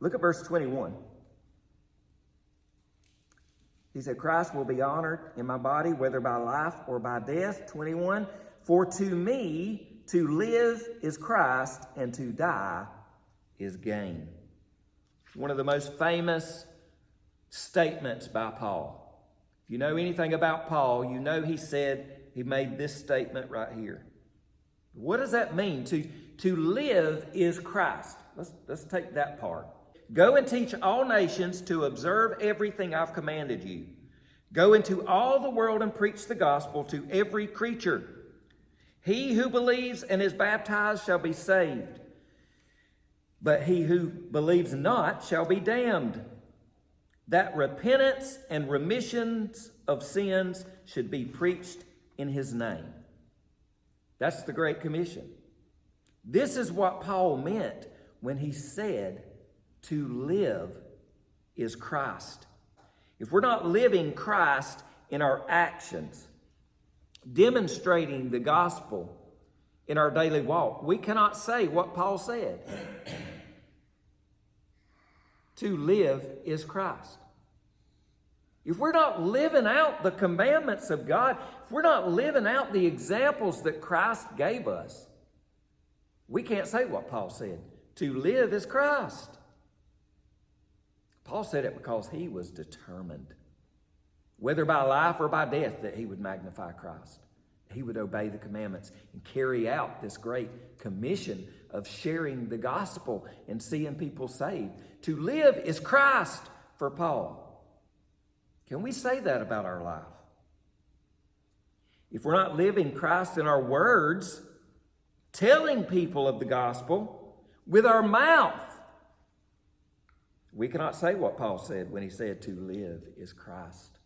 Look at verse 21. He said, Christ will be honored in my body, whether by life or by death. 21. For to me, to live is Christ, and to die is gain. One of the most famous statements by Paul. If you know anything about Paul, you know he made this statement right here. What does that mean? To live is Christ. Let's take that part. Go and teach all nations to observe everything I've commanded you. Go into all the world and preach the gospel to every creature. He who believes and is baptized shall be saved, but he who believes not shall be damned. That repentance and remissions of sins should be preached in his name. That's the Great Commission. This is what Paul meant when he said, to live is Christ. If we're not living Christ in our actions, demonstrating the gospel in our daily walk, we cannot say what Paul said. To live is Christ. If we're not living out the commandments of God, if we're not living out the examples that Christ gave us, we can't say what Paul said. To live is Christ. Paul said it because he was determined, whether by life or by death, that he would magnify Christ. He would obey the commandments and carry out this great commission of sharing the gospel and seeing people saved. To live is Christ for Paul. Can we say that about our life? If we're not living Christ in our words, telling people of the gospel with our mouth, we cannot say what Paul said when he said to live is Christ.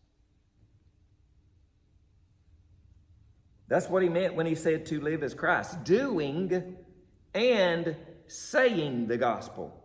That's what he meant when he said to live is Christ. Doing and saying the gospel.